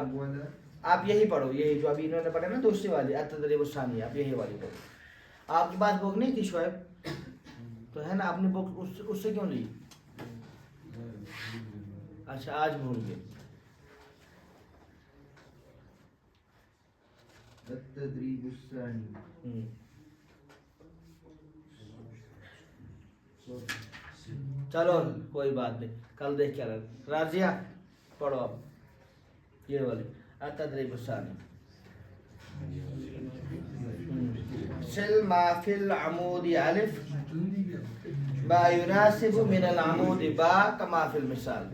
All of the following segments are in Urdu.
أول آپ یہی پڑھو, یہی جو ابھی انہوں نے پڑھا نا دوسری والی التدریب الثانی, آپ یہی والی پڑھو. آپ کے پاس بک نہیں تھی شعیب تو ہے نا, آپ نے بک اس سے کیوں لی؟ اچھا آج بھول گئے. التدريب الثاني. چلو کوئی بات نہیں, کل دیکھ کے رہا. راضیہ پڑھو آپ یہ والی التدریب الثانی. سل ما فی العمود الف ما يناسب من العمود با کما فی المثال.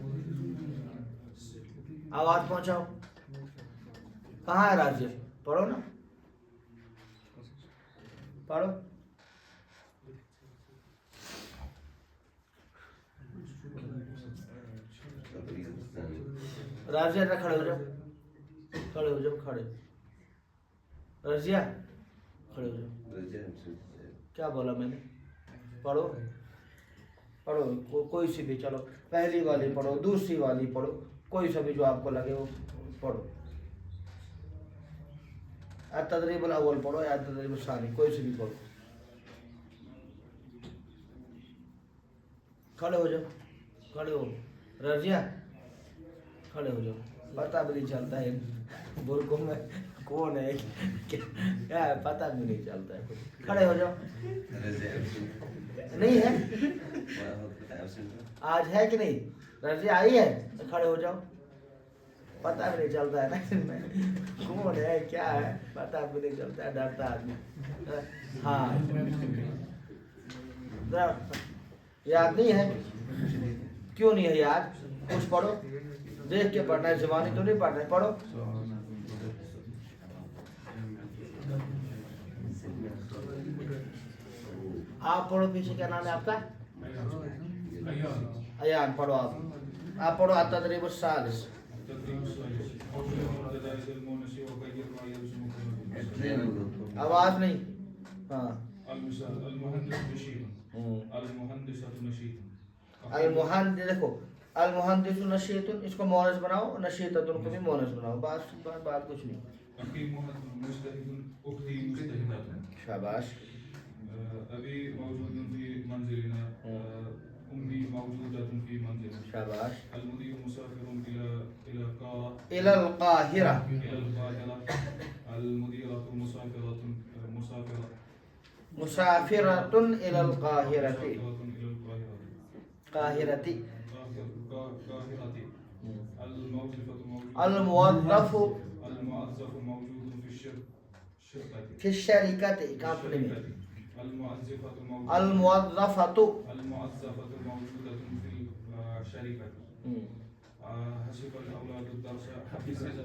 آواز پہنچاؤ. کہاں ہے راضیہ؟ پڑھو نا, پڑھو. راضیہ کھڑے ہو جاؤ, کھڑے ہو جاؤ, کھڑے. رضیہ کھڑے ہو جاؤ. کیا بولا میں نے؟ پڑھو پڑھو کوئی سی بھی, چلو پہلی والی پڑھو, دوسری والی پڑھو, کوئی سا بھی جو آپ کو لگے وہ پڑھو. التدریب الاول پڑھو یا التدریب الثانی, کوئی سی بھی پڑھو. کھڑے ہو جاؤ, کھڑے ہو. رضیہ کھڑے ہو جاؤ. پتہ بھی نہیں چلتا ہے برقوں میں کون ہے کیا ہے, پتہ بھی نہیں چلتا ہے. کھڑے ہو جاؤ. نہیں ہے آج ہے کہ نہیں؟ رضیہ آئی ہے, کھڑے ہو جاؤ. پتہ بھی نہیں چلتا ہے نا کون ہے کیا ہے, پتہ بھی نہیں چلتا ہے, ڈرتا آدمی. ہاں یاد نہیں ہے؟ کیوں نہیں ہے یاد؟ کچھ پڑھو, دیکھ کے پڑھنا ہے, زبانی تو نہیں پڑھنا ہے. پڑھو. آپ پڑھو, پیچھے کیا نام ہے آپ کا؟ ایان. پڑھو آپ پڑھو التدریب الثالث. آواز نہیں. ہاں المہندس, دیکھو المہندس نشیط, اس کو مونس بناؤ, نشیطۃ کو بھی مونس بناؤ. بات کچھ نہیں. شاباش. أبي موجود في منزلنا. أمي موجودة في منزلنا. شاباش. المدير مسافر إلى إلى القاهرة. المديرة مسافرة إلى القاهرة. قاهرة. الموظف موجود في الشركة كمبني. الموظفة موجودة في الشركة. حسب الأولاد الدرس. حفظت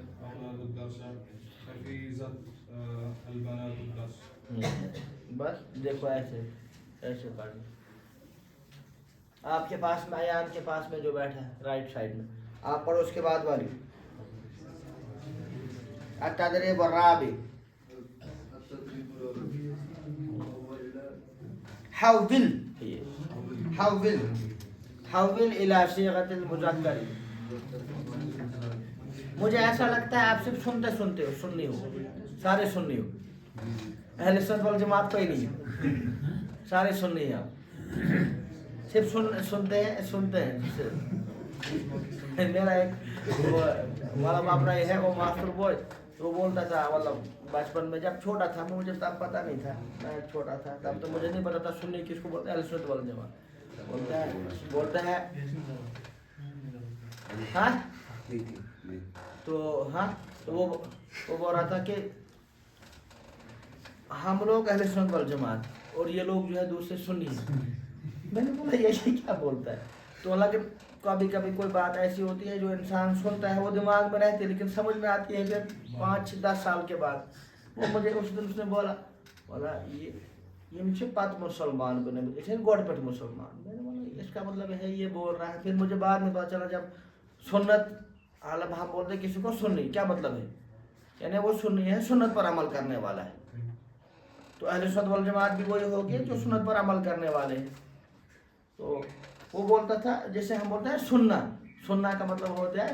البنات الدرس. بس دیکھو ایسے پڑھنا. آپ کے پاس میں, ایان کے پاس میں جو بیٹھا ہے رائٹ سائڈ میں, آپ پڑھو اس کے بعد والی التدریب الرابع. حول الى صيغة المذکر. مجھے ایسا لگتا ہے آپ صرف سنتے ہو, سننی ہو, سارے سننی ہو. اہل سنت والجماعت کوئی نہیں, سارے سننی ہیں آپ, صرف سنتے ہیں. میرا ایک مطلب اپنا یہ ہے, وہ ماسٹر بوائے, وہ بولتا تھا مطلب بچپن میں جب چھوٹا تھا, مجھے تب پتہ نہیں تھا, میں چھوٹا تھا تب تو مجھے نہیں پتا تھا سنی کس کو بولتے ہیں. اہل سنت والجماعت بولتا ہے ہاں. تو ہاں, تو وہ بول رہا تھا کہ ہم لوگ اہل سنت والجماعت اور یہ لوگ جو ہے دوسرے سنی ہیں. میں نے بولا یہ کیا بولتا ہے. تو حالانکہ کبھی کبھی کوئی بات ایسی ہوتی ہے جو انسان سنتا ہے, وہ دماغ میں رہتی ہے لیکن سمجھ میں آتی ہے کہ 5-10 سال کے بعد. وہ مجھے اس دن اس نے بولا یہ مجھے پت مسلمان بنے, اسے گوڑ پٹ مسلمان. میں نے بولا اس کا مطلب ہے یہ بول رہا ہے. پھر مجھے بعد میں پتا چلا جب سنت, حالانکہ ہم بولتے ہیں کسی کو سنی, کیا مطلب ہے, یعنی وہ سنی ہے, سنت پر عمل کرنے والا ہے. تو اہل سنت والجماعت بھی وہی ہوگی جو سنت پر عمل کرنے والے ہیں. تو وہ بولتا تھا جیسے ہم بولتے ہیں سننا کا مطلب ہوتا ہے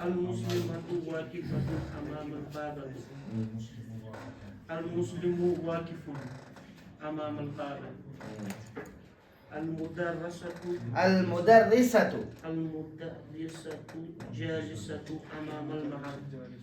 المسلمة واقفة أمام الكعبة المسلم واقف أمام الكعبة المدرسة المدرسة جالسة أمام المعهد.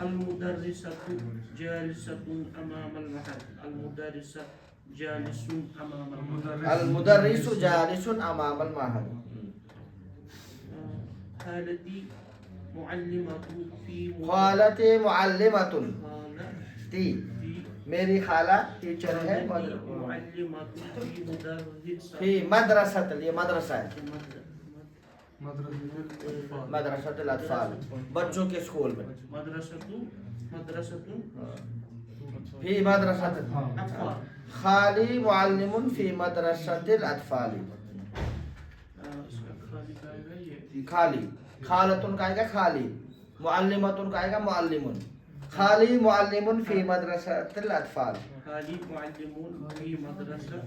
المدرسة جالسة أمام المعهد. المدرسة جالس أمام المعهد. المدرس جالس امام المعهد. خالتي معلمة في خالتي معلمة تی في میری خالہ ٹیچر ہے معلمة في مدرسة فی مدرسة یہ مدرسہ ہے مدرسة مدرسة الاطفال بچوں کے اسکول میں مدرسة فی مدرسة أطفال. خالی معلم فی مدرسة الاطفال. خالی خالتن کا آئے گا خالی, معلمتن کا آئے گا معلمن. خالی معلم فی مدرسة الاطفال. خالي معلمون في مدرسة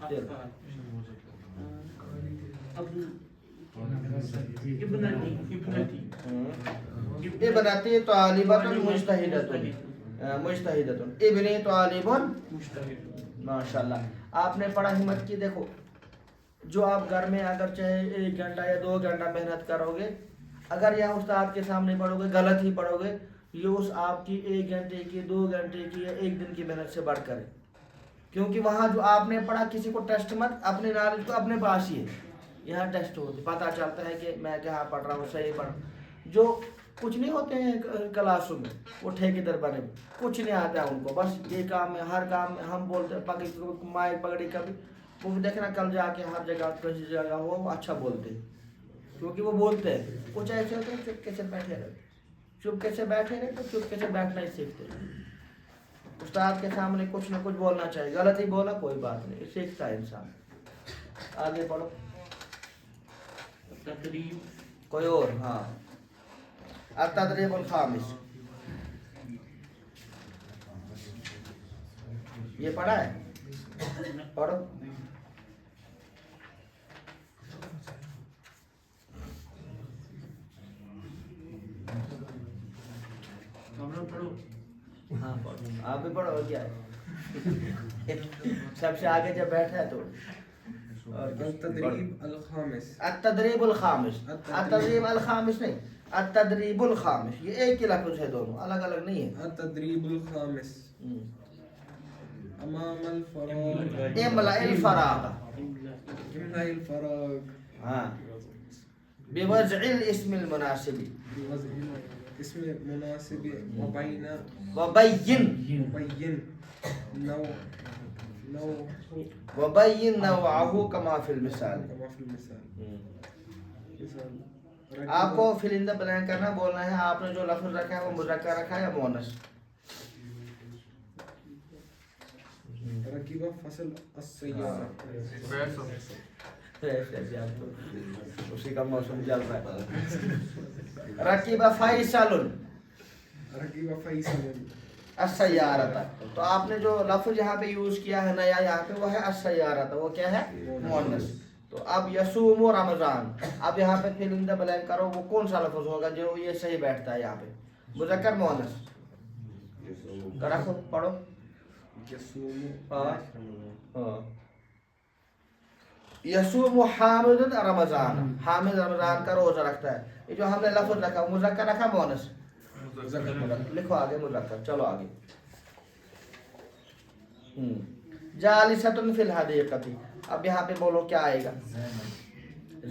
الأطفال. ابنتی طالبۃ مجتہدۃ مجتہدۃ ابنی طالب مجتهد. ماشاء اللہ. آپ نے پڑھا ہمت کی. دیکھو جو آپ گھر میں اگر چاہے 1 گھنٹہ یا 2 گھنٹہ محنت کرو گے, اگر یہاں استاد کے سامنے پڑھو گے غلط ہی پڑھو گے, یہ اس آپ کی 1 گھنٹے کی 2 گھنٹے کی یا 1 دن کی محنت سے بڑھ کر ہے. کیونکہ وہاں جو آپ نے پڑھا کسی کو ٹیسٹ مت, اپنے نالج کو اپنے پاس ہی ہے. یہاں ٹیسٹ ہوتے پتہ چلتا ہے کہ میں کہاں پڑھ رہا ہوں, صحیح پڑھ. جو کچھ نہیں ہوتے ہیں کلاسوں میں وہ ٹھیکیدار بنے, کچھ نہیں آتا ہے ان کو, بس یہ کام ہے, ہر کام میں ہم بولتے ہیں مائک پکڑی کبھی وہ دیکھنا کل جا کے ہر جگہ کسی جگہ ہو وہ اچھا بولتے ہیں, کیونکہ وہ بولتے ہیں. کچھ ایسے ہوتے ہیں چپکے سے بیٹھے رہتے, چپکے سے بیٹھے رہے تو چپکے سے بیٹھنا ہی سیکھتے. استاد کے سامنے کچھ نہ کچھ بولنا چاہیے, غلط ہی بولا کوئی بات نہیں, سیکھتا ہے انسان. آگے پڑھو تدريب کوئی اور. ہاں التدریب الخامس یہ پڑھا ہے, پڑھو. پڑھو. ہاں پڑھو, آپ بھی پڑھو. کیا ہے سب سے آگے جب بیٹھا ہے تو التدریب الخامس. التدریب الخامس, التدریب الخامس نہیں, التدریب الخامس. یہ ایک ہی لفظ ہے, دونوں الگ الگ نہیں ہے. التدریب الخامس. امام الفراغ. املا الفراغ. املا الفراغ. ہاں بوضع الاسم المناسب. بوضع اسم مناسب وبين وبين وبين نوعه كما في المثال. كما في المثال. آپ کو فل ان دا بلینک کرنا, بولنا ہے آپ نے جو لفظ رکھا ہے وہ مذکر رکھا ہے یا مؤنث. رکیبہ فصل السیارہ. اسی کا موسم چل رہا ہے. رکیبہ فیصل. رکیبہ فیصل السیارہ. تو آپ نے جو لفظ یہاں پہ یوز کیا ہے نیا یہاں پہ وہ ہے السیارہ, وہ کیا ہے مؤنث. تو اب یصوم رمضان, اب یہاں پہ فل ان دا بلینک کرو, وہ کون سا لفظ ہوگا جو یہ صحیح بیٹھتا ہے یہاں پہ, مذکر مؤنث. رکھو پڑھو. یصوم حامد رمضان. حامد رمضان کا روزہ رکھتا ہے. یہ جو ہم نے لفظ رکھا مذکر رکھا مؤنث. لکھو آگے مذکر. چلو آگے. جالسۃ فی الحدیقۃ. اب یہاں پہ بولو کیا آئے گا.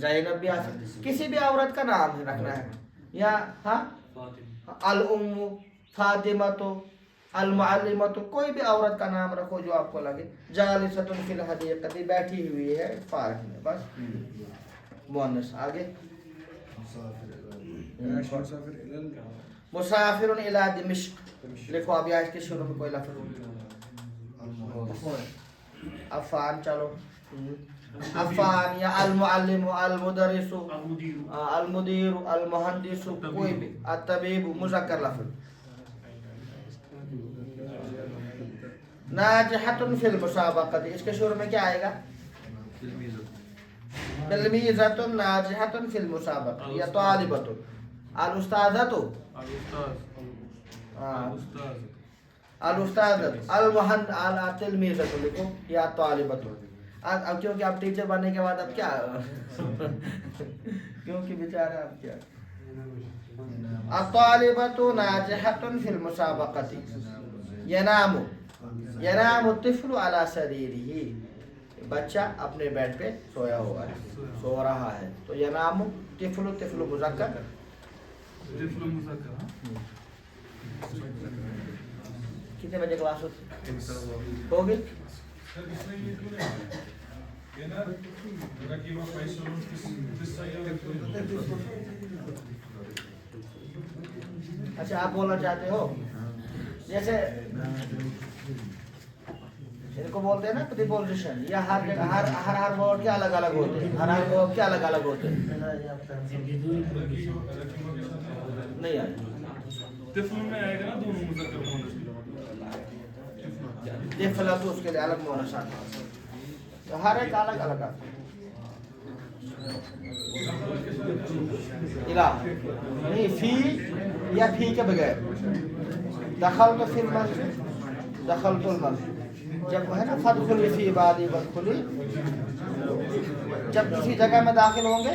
زینب بھی آ سکتی, کسی بھی عورت کا نام ہے رکھنا ہے, یا ہاں الام, فاطمہ, المعلمہ, کوئی بھی عورت کا نام رکھو جو آپ کو لگے. جالسۃ فی الحدیقۃ بیٹھی ہوئی ہے پارک میں, بس مؤنث. آگے مسافر الی دمشق. لکھو اب یہاں اس کے شروع میں کوئی لفظ. عفان. چلو عفان یا المعلم, المدرس, المدیر, المہندس, کوئی بھی. الطبیب مذکر لفظ. ناجحۃ فی المسابقۃ. اس کے شروع میں کیا آئے گا. تلمیذۃ ناجحۃ فی المسابقۃ یا طالبۃ. الاستاذۃ الاستاذۃ التلمیذۃ لکھو یا طالبۃ. اب کیونکہ آپ ٹیچر بننے کے بعد اب کیا کیونکہ بیچارہ اب کیا الطالبۃ ناجحۃ فی المسابقۃ. ینام الطفل علی سریرہ. بچہ اپنے بیڈ پہ سویا ہوا ہے, سو رہا ہے. تو ینام طفل, طفل مذکر. کتنے بجے کلاس ہوتی ہوگی؟ اچھا آپ بولنا چاہتے ہو جیسے ان کو بولتے ہیں نا پریپوزیشن, یا ہر جگہ ہر ورڈ کے الگ الگ ہوتے ہیں, ہر ورڈ کے الگ الگ ہوتے ہیں. نہیں آئی طفل میں آئے گا نا دونوں مذکر مونس. طفل تو اس کے لیے الگ مونس آتا ہے, تو ہر ایک الگ الگ آتا ہے. الہ نہیں فی یا فی کے بغیر. دخل تو فی المسجد, دخل تو المسجد. جب ہے نا فدخلی فی عبادی ودخلی, جب کسی جگہ میں داخل ہوں گے